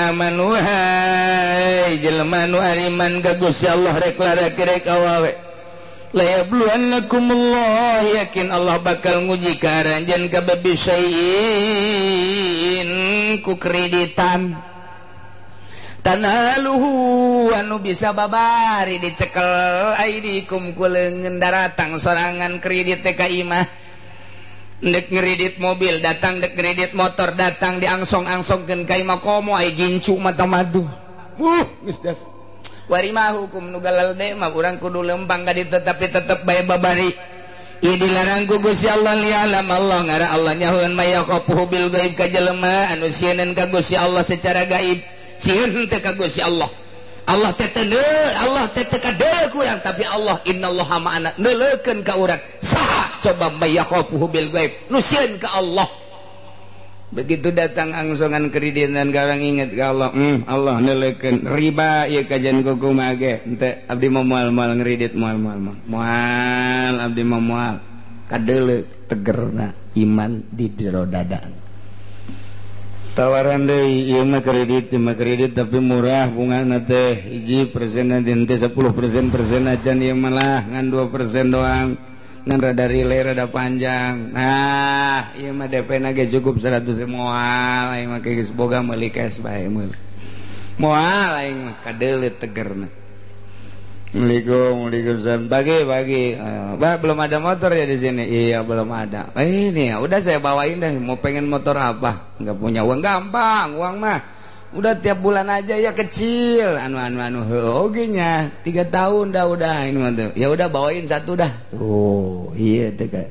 amanu hai jelema nu ariman ka Gusti Allah rek larek awawe la yabluwannakumullah yakin Allah bakal nguji ka aranjeun ka bisyai'in ku kreditan tanaluhu anu bisa babari dicekel aidikum ku leungeun daratang sorangan kredit teh ka imah dek ngeredit mobil datang dek ngeredit motor datang diangsong-angsongkeun ka imah komo ai gincu mata madu geus das warima hukum nu galal de mah urang kudu lempang ka ditu tapi tetep bae babari ieu dilarang ku Gusti Allah li alam Allah ngara Allah nyahoeun mayaqafu bil gaib ka jelema anu sieun ka Gusti Allah secara gaib sieun teh ka Gusti Allah Allah teh Allah teh kadeu kurang tapi Allah innallaha ma'ana neuleukeun ka urang saha coba mayaqafu bil gaib nu sieun ka Allah begitu datang angsongan kredit dan garang inget ka Allah Allah neuleukeun riba ieu kajian kuku mage henteu abdi moal ngredit moal abdi moal kadeuleu tegerna iman di jero dadaan tawaran deui ieu mah kredit tapi murah bungana teh 1% nanti 10% acan ieu mah lah ngan 2% doang ngan rada relay rada panjang nah ieu mah DP na ge cukup 100 moal aing mah geus boga meuli cash bae moal aing mah kadeuleu tegerna Assalamualaikum bagi belum ada motor ya di sini iya belum ada ini ya udah saya bawain dah mau pengen motor apa nggak punya uang gampang uang mah udah tiap bulan aja ya kecil anu oge nya 3 tahun dah udah ini mah tuh ya udah bawain satu dah tuh iya teh ka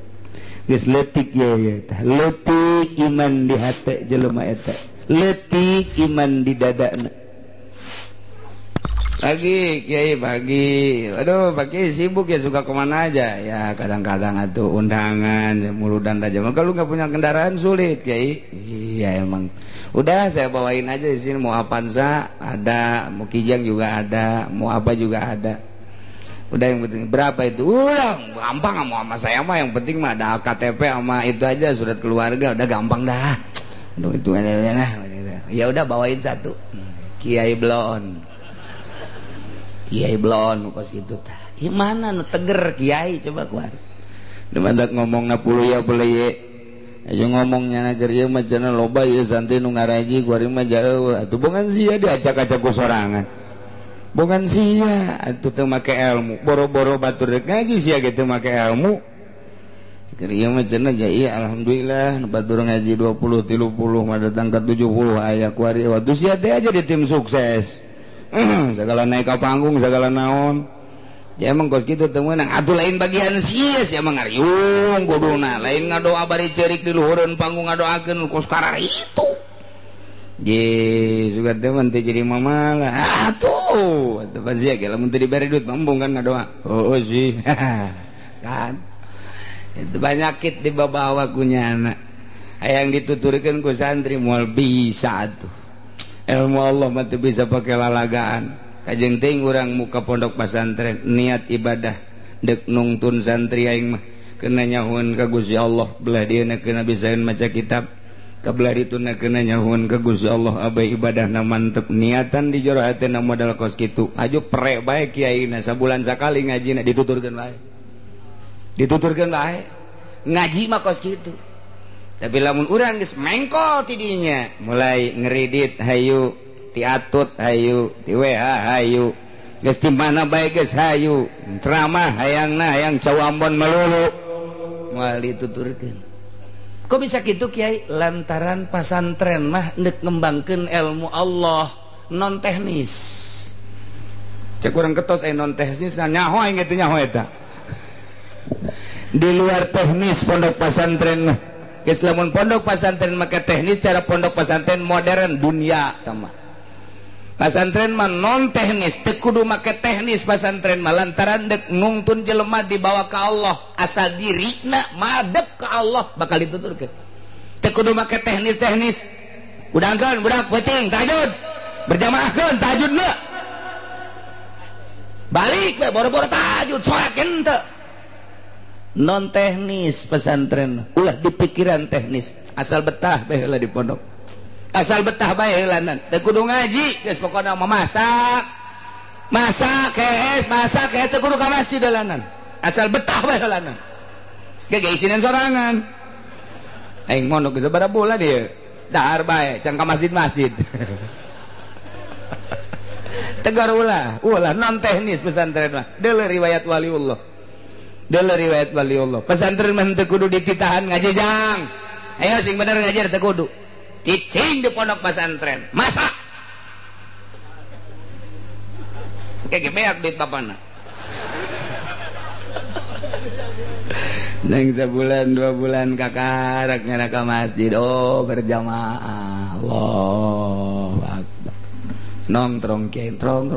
geus leutik ya tah leutik iman di hate jelema eta leutik iman di dadana pagi Kiai pagi aduh pagi sibuk ya suka kemana aja ya kadang-kadang atuh undangan muludan aja maka lu nggak punya kendaraan sulit Kiai iya emang udah saya bawain aja di sini mau Avanza ada mau Kijang juga ada mau apa juga ada udah yang penting berapa itu udah gampang mau sama saya mah yang penting mah ada KTP sama itu aja surat keluarga udah gampang dah aduh itu aja nah ya udah bawain satu Kiai Blon kos gitu tah. Gimana nu teger Kiai coba kuar. Demandak ngomong na puluh ya boleh ye. Ayo ngomongnya nager ieu mah cenah loba ieu santai nu ngaraji kuari mah jauh. Atuh bongan sia diacak-acak ku sorangan. Bongan sia atuh teu make ilmu. Boro-boro batur rek ngaji sia ge teu make ilmu. Keur ieu mah cenah ja ieu alhamdulillah nu batur ngaji 20 30 mah datang ke 70 aya kuari waktu sia teh aja di tim sukses. Segala naik ke panggung segala naon ya emang kos gitu temenang atuh lain bagian sia emang ngariung kuduna lain ngadoa bari cerik di luhureun panggung ngadoakeun kos karar itu ye suka teman teh jadi mamalah atuh atuh pasti ge lamun teu dibere duit mambung kan ngadoa oh sih kan itu banyakit dibawa ku nyana hayang dituturkeun ku santri moal bisa atuh ilmu Allah mah teu bisa pakai lalagaan kajeng teuing urang muka pondok pesantren niat ibadah dek nungtun santri aing mah keuna nyahoeun ka Gusti Allah belah dieuna keuna bisaeun maca kitab kabelah dituna keuna nyahoeun ka Gusti Allah abah ibadahna mantep niatan di jero hatena modal kos kitu aju prek bae kiaina sabulan sakali ngajina dituturkeun wae ngaji mah kos kitu tapi lamun urang geus mengkol tidinya mulai ngeredit hayu tiatut hayu ti WA hayu geus ti mana bae geus hayu ceramah hayangna hayang cawambon melulu moal dituturkeun kok bisa kitu Kiai lantaran pasantren mah neuk ngembangkeun ilmu Allah non teknis cek urang ketos non teknis nyaho aing teh nyaho eta di luar teknis pondok pesantren mah Islamun pondok pesantren maka teknis cara pondok pesantren modern dunia tamah pesantren mah non teknis teu kudu make teknis pesantren mah lantaran dek nungtun jelema dibawa ka Allah asal dirina madep ka Allah bakal dituturkeun teu kudu make teknis udangkeun budak peuting tahajud berjamaahkeun tahajudna balik we boro-boro tahajud salat henteu non teknis pesantren ulah di pikiran teknis asal betah bae heula di pondok asal betah bae heulanan teu kudu ngaji geus pokona mah masak teu kudu ka masjid heulanan asal betah bae heulanan ge isinan sorangan aing mondok geus sabaraha bulan dieu dahar bae can ka masjid tegar ulah non teknis pesantren mah deuleu riwayat waliullah pesantren mah teu kudu dititahan ngaji jang ayo sing bener ngajar teu kudu cicing di pondok pesantren masak kayak beak duit bapana neng sebulan 2 bulan kakarak nyana ke masjid berjamaah Allah Akbar nongkrong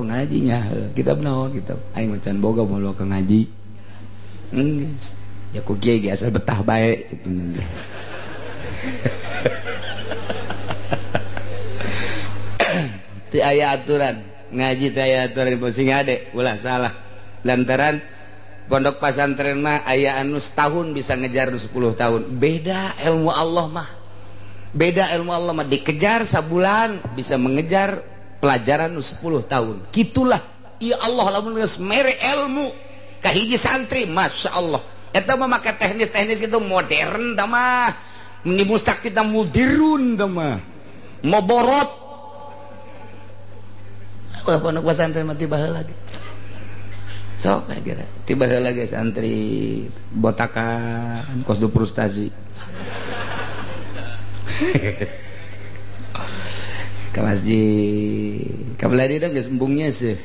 ngajinya kita naon kita aing macan boga mulu ke ngaji ya ku kiai ge asal betah bae cepeun teu aya aturan ngaji teu aya aturan sing ade ulah salah lantaran pondok pesantren mah aya anu setahun bisa ngejar 10 tahun beda ilmu Allah mah dikejar sabulan bisa mengejar pelajaran 10 tahun gitulah ya Allah lamun geus mere ilmu ka hiji santri Masya Allah eta mah make teknis gitu modern tah mah ini mustak kita mudirun tah mah moborot pondok pesantren mah tiba heula lagi sok kira tiba heula lagi santri botakan kos 2 frustasi ke masjid kabeladi dah geus embungnya sih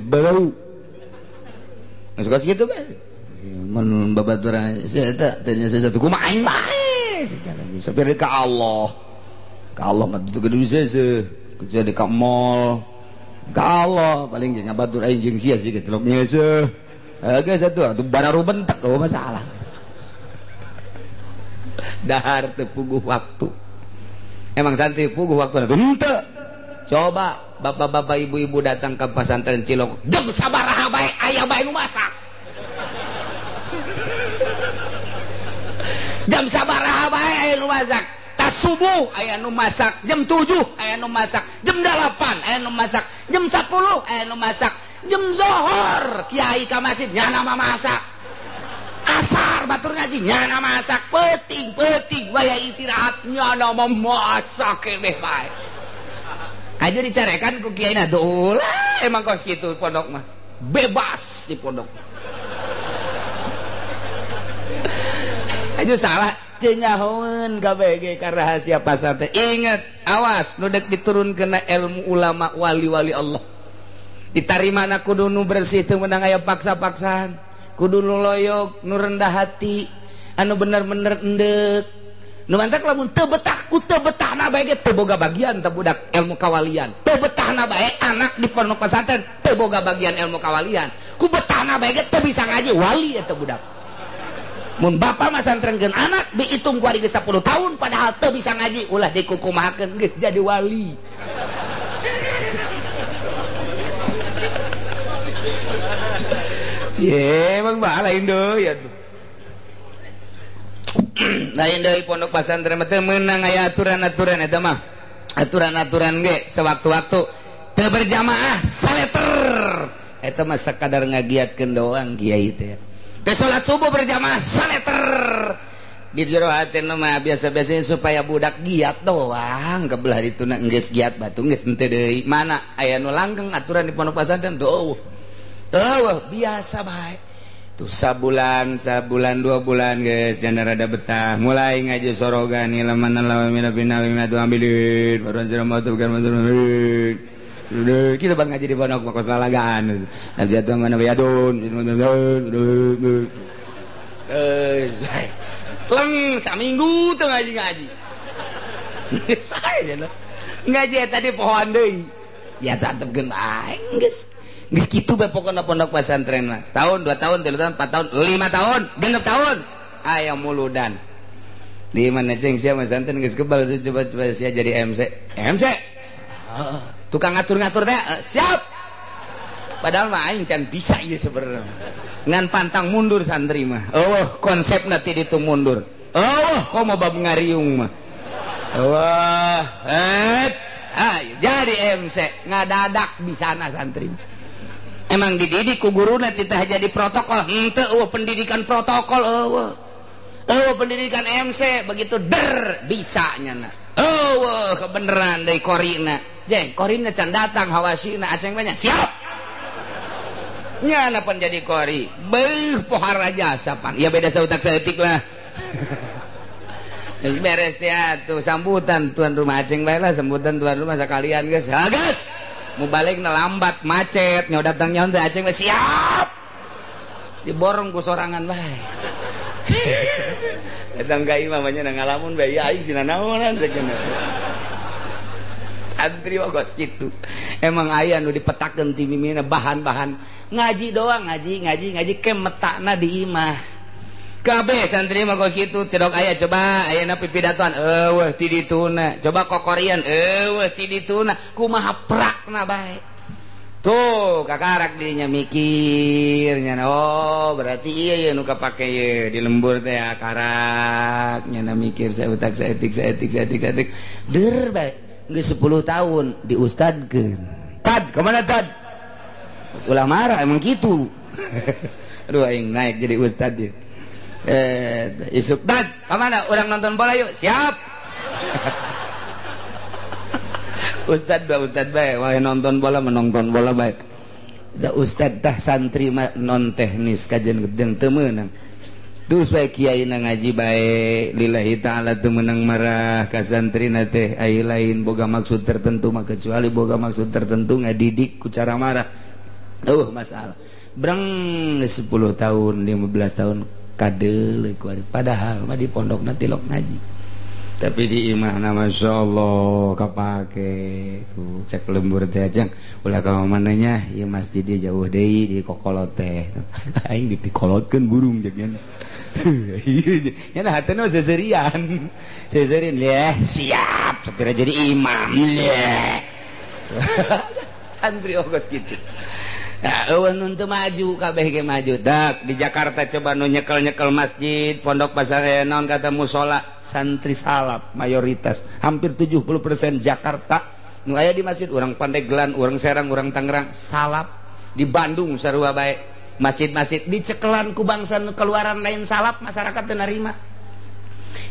bau suka segitu kan mun babaturan saya tak tanya sesuatu kumaha aing bae sapir ka Allah mah teu kudu bisa kecuali ka mall ka Allah paling nya batur aing jeung sia sih geus nyeuseum geus atuh bararu bentek masalah dahar teu puguh waktu emang santri puguh waktu henteu coba bapak-bapak ibu-ibu datang ke pesantren Cilok jam sabaraha bae aya bae nu masak jam sabaraha bae aya nu masak tas subuh aya nu masak jam 7 aya nu masak jam 8 aya nu masak jam 10 aya nu masak jam zohor kiai ka masjid nyana masak asar batur ngaji nyana masak penting waya istirahat nyana masak keneh bae aja dicarekan ku kiai na ulah emang kos kitu pondok mah bebas di pondok aja salah cenyahoeun kabeh ka rahasia pasantren inget awas nu dek diturunkeun ilmu ulama wali-wali Allah ditarimana kudu nu bersih teu meunang aya paksa-paksaan kudu nu loyok nu rendah hati anu bener-bener endek nu mantak lamun teu betah ku teu betahna bae ge teu boga bagian teu budak ilmu kawalian teu betahna bae anak di pondok pesantren teu boga bagian ilmu kawalian ku betahna bae ge teu bisa ngaji wali eta budak mun bapa mah santrenkeun anak diitung ku ari geus 10 tahun padahal teu bisa ngaji ulah dikukumahakeun geus jadi wali ye emang bae lain deui atuh lain deui pondok pesantren teh meunang aya aturan-aturan eta mah aturan-aturan ge sewaktu-waktu teu berjamaah saleter eta mah sakadar ngagiatkeun doang kiai teh teu salat subuh berjamaah saleter di jero hatena mah biasa-biasanya supaya budak giat doang kebelah dituna geus giat batu geus henteu deui mana aya nu langgeng aturan di pondok pesantren tuh biasa bae tuh sabulan 2 bulan guys jangan rada betah mulai ngaji sorogan ilaman lawan mina binawi matu ambilin baruan siramatu bukan mantul kita bang ngaji di pondok makos lalagaan dan jatuh mana bayadun leng saminggu tuh ngaji ngaji tadi pohon deui ya tetep geun aing geus kitu bae pokona pondok pesantren mah setahun 2 tahun 3 tahun 4 tahun 5 tahun 6 tahun aya muludan di mana ceng sia pesantren geus kebal coba sia jadi MC tukang ngatur-ngatur teh siap padahal mah aing can bisa ieu sebenarnya ngan pantang mundur santri mah konsepna ti ditu mundur komo bab ngariung mah wah jadi MC ngadadak bisana santri emang dididik ku guruna titah jadi protokol henteu pendidikan protokol pendidikan MC begitu bisanya kebeneran dari korina jeng korina can datang hawasina aceng banyak siap nyana pan jadi kori pohara jasa pan ya beda sautak saeutik lah beres ya tuh sambutan tuan rumah aceng bae lah sambutan tuan rumah sekalian guys gas mau balik lambat macet nyaw datang nyaw teh aceng bae siap diborong ku sorangan bae datang ka imam nya ngalamun bae ya aing sina naonan cenah santri wakos gitu emang aya nu dipetakeun ti mimina bahan-bahan ngaji doang ngaji kemetakna di imah kabeh santri mah kos kitu tidok aya coba ayeuna pipidatoan eueuh ti dituna coba kokorian eueuh ti dituna kumaha prakna bae tuh kakarak dinya mikirnya oh berarti ieu nu kapake ye di lembur teh akarak nya mikir sautak saeutik der bae geus 10 tahun diustadkeun tad kemana tad ulah marah emang kitu aduh aing naik jadi ustad ya isuk dan kemana orang nonton bola yuk siap ustad baik wah nonton bola menonton bola baik da ustad tah santri mah non teknis kajian gedeng teu meunang terus bae kiai na ngaji bae lillahi taala teu meunang marah ka santrina teh ai lain boga maksud tertentu mah kecuali boga maksud tertentu ngadidik ku cara marah masalah breng 10 tahun 15 tahun kadele padahal mah di pondokna tilok ngaji tapi di imahna masyaallah kapake ku cek lembur teh ajang ulah ka mananya ieu masjid jauh deui di kokolot teh aing dipikolotkeun burung jeung nya nah hatena seserian ya siap sapira jadi imam ya santri ogos gitu. Nah, eueun teu maju kabeh ge maju. Dak di Jakarta coba nu nyekel-nyekel masjid, pondok pesantren naon kata mushola, santri salap mayoritas. Hampir 70% Jakarta nu aya di masjid urang Pandeglang, urang Serang, urang Tangerang salap. Di Bandung sarua bae masjid-masjid dicekelan ku bangsa keluaran lain salap masyarakat teu narima.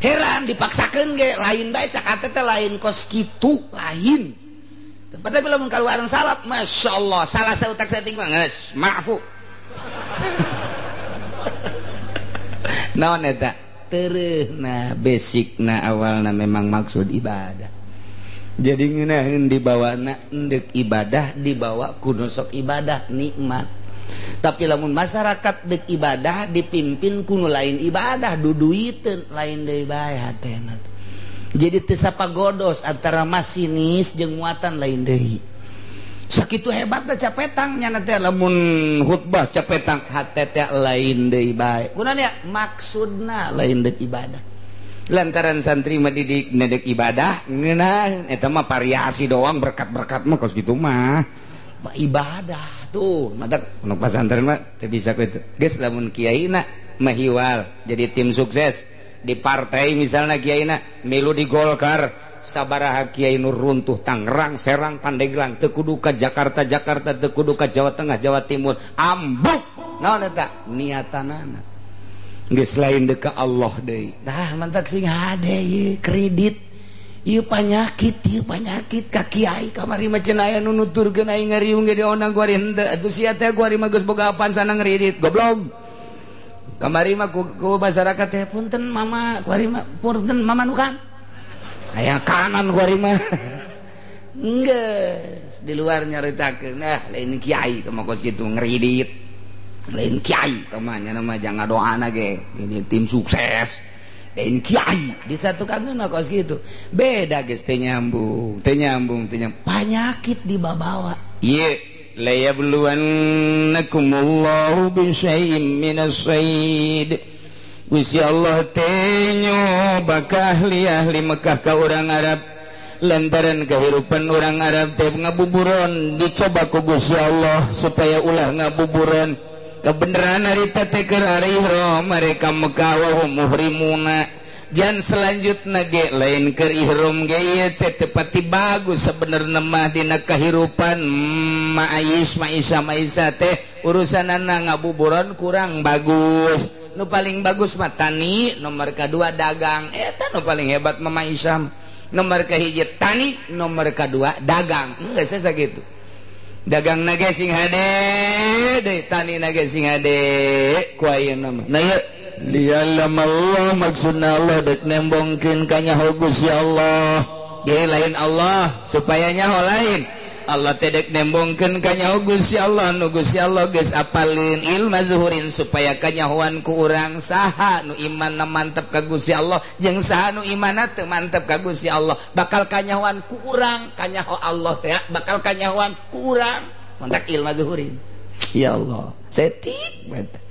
Heran dipaksakeun ge lain bae cak teh lain kos kitu lain. Padahal belum keluaran salap, masya Allah, salah sautak setting mah geus maafu. Naon eta? Teureuna basicna awalna memang maksud ibadah. Jadi ngeunaheun dibawana endek ibadah dibawa kudu sok ibadah nikmat. Tapi lamun masyarakat dek ibadah dipimpin kudu lain ibadah duduiteun lain deui bae hatena. Jadi teu sapagodos antara masinis jeung muatan lain deui. Sakitu hebatna capetang nya teh lamun khutbah capetang hate teh lain deui bae. Kunaon maksudna lain deuk ibadah. Lantaran santri mah didik nedek ibadah ngeunah eta mah variasi doang berkat-berkat mah kos kitu mah. Ibadah tuh mata pondok pesantren mah teu bisa kitu. Geus lamun kiaina mah hiwal jadi tim sukses. Di partai misalnya kiaina milu di Golkar sabaraha kiai nu runtuh Tangerang, Serang, Pandeglang teu kudu ka Jakarta teu kudu ka Jawa Tengah, Jawa Timur ambuk naon eta niatanana geus lain deuk ka Allah deui tah mantak sing hade ieu kredit ieu panyakit ka kiai kamari mah cenah aya nu nuturkeun aing ngariung ge di onang guari henteu atuh sia teh guari mah geus boga apaan sana ngredit goblok kamari mah ku masyarakat teh punten mama kuari mah punten mama nu kan aya kanan kuari mah geus di luar nyaritakeun lain kiai teh mah kos kitu ngridit lain kiai teh mah nya mah jangan doana ge ini tim sukses lain kiai disatukan mah kos kitu beda geus teh nyambung penyakit dibawa ieu la yabluwannakumullahu bisyai'in minas sayd Gusti Allah teh nyoba ka ahli Mekah ka urang Arab lantaran kehidupan urang Arab teh ngabuburon dicoba ku Gusti Allah supaya ulah ngabuburon kebenaran harita teh keur hari ihram mereka Mekah wa hum muhrimuna jangan selanjutnya ge lain keur ihram ge ieu teh tepati bagus sebenarnya mah dina kahirupan maisha teh urusanana ngabuburon kurang bagus. Nu paling bagus mah tani, nomor kedua dagang. Eta nu paling hebat mah maisha. Nomor kahiji tani, nomor kedua dagang. Enggak saya gitu. Dagang nage sing hade, deui tani nage sing hade. Ku ayeuna mah. Nah ieu lialam Allah maksudna Allah dek nembongkeun ka nyaho Gusti Allah. Ge lain Allah supaya nyaho lain. Allah teh dek nembongkeun ka nyaho Gusti Allah nu Gusti Allah geus apalin ilmu zuhurin supaya kanyahoan ku urang saha nu imanna mantep ka Gusti Allah jeung saha nu imanna teu mantep ka Gusti Allah bakal kanyahoan ku urang kanyaho Allah teh bakal kanyahoan ku urang mantap ilmu zuhurin. Ya Allah setik banget.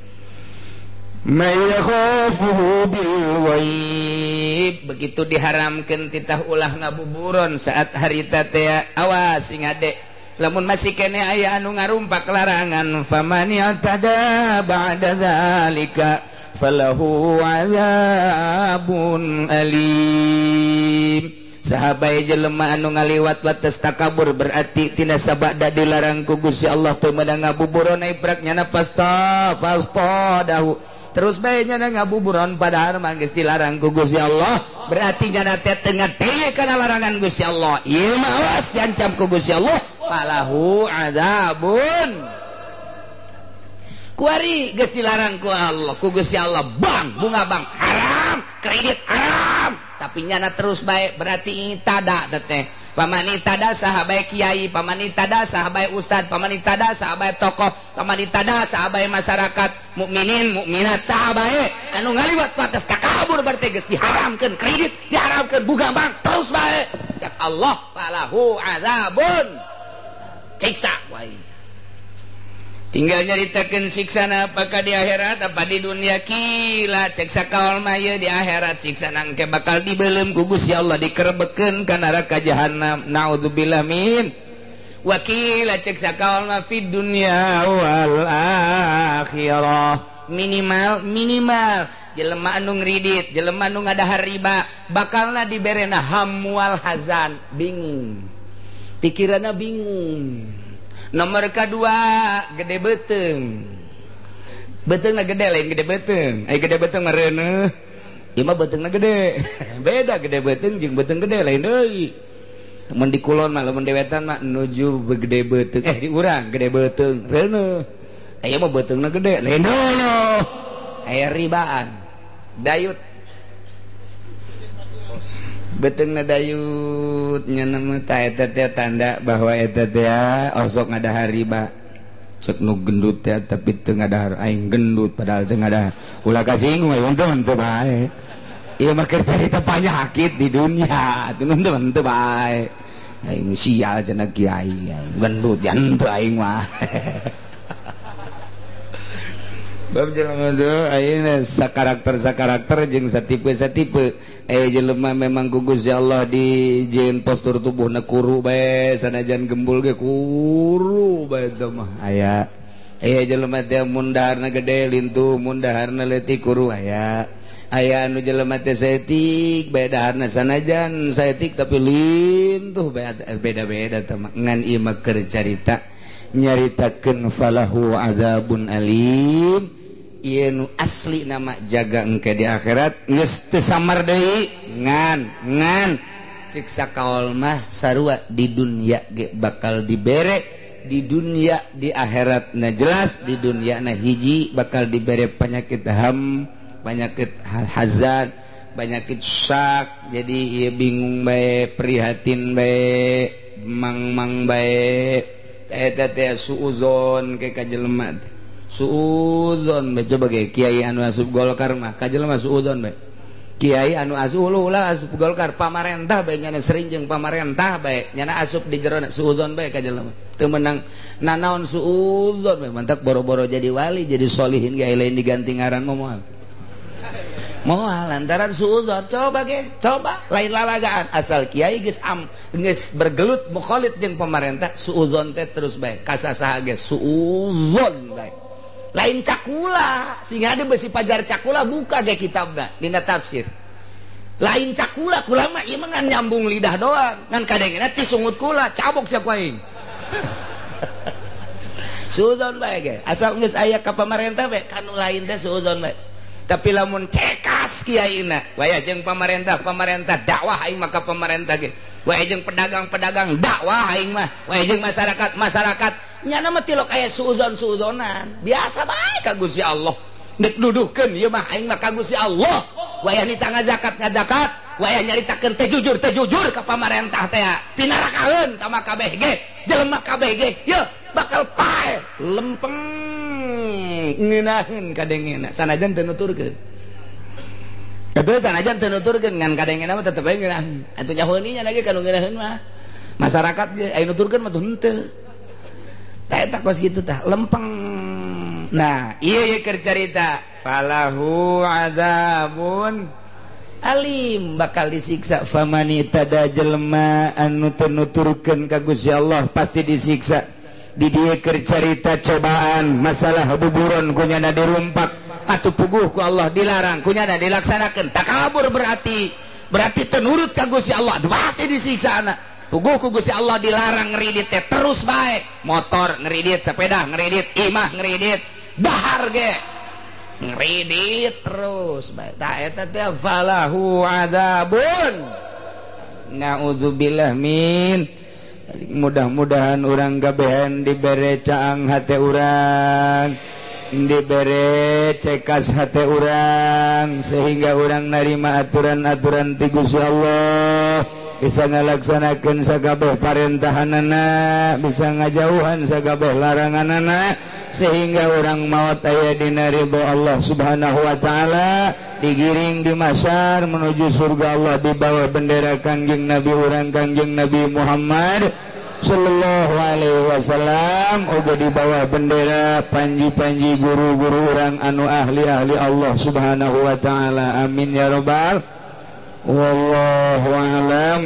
Mayakhafuhu bil ghaib begitu diharamkeun titah ulah ngabuburon saat harita teh awas sing ade lamun masih kene aya anu ngarumpak larangan faman yatada ba'da zalika falahu adzabun alim. Sahabai jelema anu ngaliwat batas takabur berarti tina sabada dilarang ku Gusti Allah teu meunang ngabuburon ai praknyana pasta dahu terus bae nyana ngabuburon padahal mah geus dilarang ku Gusti Allah berarti nyana teh teu ngateh kana larangan Gusti Allah ieu mah awas diancam ku Gusti Allah falahu adzabun kuari geus dilarang ku Allah ku Gusti Allah bang bunga bang haram kredit haram tapi nyana terus baik berarti tada teh pamani tada sahabai kiai pamani tada sahabai ustad pamani tada sahabai tokoh pamani tada sahabai masyarakat mukminin mukminat sahabai anu ngaliwat atas takabur berarti geus diharamkeun kredit diharamkeun buka bank terus baik cak Allah falahu adzabun siksa wae tinggal nyaritakeun siksana apakah di akhirat apa di dunia kila cek sakaol mah di akhirat siksana engke bakal dibeuleum ku Gusti Allah dikerebekeun ka neraka jahanam naudzubillah min wakila cek sakaol mah fid dunya wal akhirah minimal jelema anu ngridit jelema anu ngadahar riba bakalna diberena hamwal hazan bingung pikiranna bingung. Nomor kedua gede beteng betengna gede lain gede beteng gede beteng mareuneuh ieu mah betengna gede beda gede beteng jeung beteng gede lain deui mun di kulon mah lamun dewetan mah nuju gede beteng di urang gede beteng reuneuh ieu mah betengna gede lain deui aya ribaan dayut betengna dayut nyana mah eta teh tanda bahwa eta teh osok ngadahar riba cek nu gendut teh tapi teu ngadahar aing gendut padahal teu ngadahar ulah kasinggung untung teu bae ieu mah keur carita panyakit di dunia teu teu bae aing sial cenah kiai gendut yan teu aing mah bab jelema teh ayeuna sakarakter jeung satipe jelema memang ku Gusti Allah dijieun postur tubuhna kuru bae sanajan gembul ge kuru bae teh mah aya jelema teh mun daharna gede lintuh mun daharna leutik kuru aya anu jelema teh saeutik bae daharna sanajan saeutik tapi lintuh bae beda-beda teh mah ngan ieu mah keur carita nyaritakeun falahu adzabun alim ieu nu asli nama jaga engke di akhirat geus teu samar deui ngan cik sakaol mah sarua di dunia ge bakal dibere di dunia di akhirat na jelas di dunia na hiji bakal dibere penyakit penyakit hazan penyakit syak jadi ieu bingung bae prihatin bae mang bae eta teh suuzon ke ka jelema suudzon bae coba ge kiai anu asup Golkar mah ka jelema suudzon bae kiai anu asup ulah asup Golkar pamarentah bae nyana sering jeung pamarentah bae nyana asup di jero suudzon bae ka jelema teu meunang nanaon suudzon bae mantak boro-boro jadi wali jadi solihin ge lain diganti ngaran moal lantaran suudzon coba lain lalagaan asal kiai geus bergelut mukhalid jeung pamarentah suudzon teh terus bae kasasaha ge suudzon bae lain cakula sehingga ada besi pajar cakula buka ge kitabna dina tafsir lain cakula kula mah ieu mah nyambung lidah doang ngan kadengna ti sungut kula cabok sia ku aing suudzon bae ge asal geus aya ka pamarentah bae kanu lain teh suudzon bae tapi lamun cekas kiaina waya jeung pamarentah dakwah aing mah ka pamarentah ge waya jeung pedagang dakwah aing mah waya jeung masyarakat nya mah tilok aya suudzon-suudzonan biasa bae ka Gusti Allah nek duduhkeun ieu mah aing mah ka Gusti Allah waya nita ngazakat waya nyaritakeun teh jujur ka pamarentah teh pinarakaeun ka kabeh ge jelema kabeh ge ye bakal pae lempeng ngeunaheun kadengena sanajan teu nuturkeun atuh sanajan teu nuturkeun ngan kadengena mah tetep bae ngeunaheun atuh nyahoeunnya lagi kanu ngeunaheun mah masyarakat ge aya nuturkeun mah tuh henteu tah eta kos kitu tah lempeng. Nah ieu keur carita falahu adzabun alim bakal disiksa famanita da jelema anu teu nuturkeun ka Gusti Allah pasti disiksa di dieu keur carita cobaan masalah buburon kunyana dirumpak atuh puguh ku Allah dilarang kunyana dilaksanakeun takabur berarti teu nurut ka Gusti Allah pasti disiksa anak puguh ku Gusti Allah dilarang ngeridit teh terus bae motor ngeridit sepeda ngeridit imah ngeridit dahar ge ngeridit terus bae tah eta teh falahu adzabun naudzubillah min mudah-mudahan urang gabehan dibere caang hate urang dibere cekas hate urang sehingga urang narima aturan-aturan ti Gusti Allah bisa ngalaksanakeun sagabeh parentahanana bisa ngajauhan sagabeh laranganana sehingga orang maut aya dina ridho Allah subhanahu wa ta'ala digiring di masyar menuju surga Allah di bawah bendera kangjeng Nabi urang kangjeng Nabi Muhammad sallallahu alaihi wasallam uga di bawah bendera panji-panji guru-guru urang anu ahli-ahli Allah subhanahu wa ta'ala amin ya rabbal wallahu a'lam.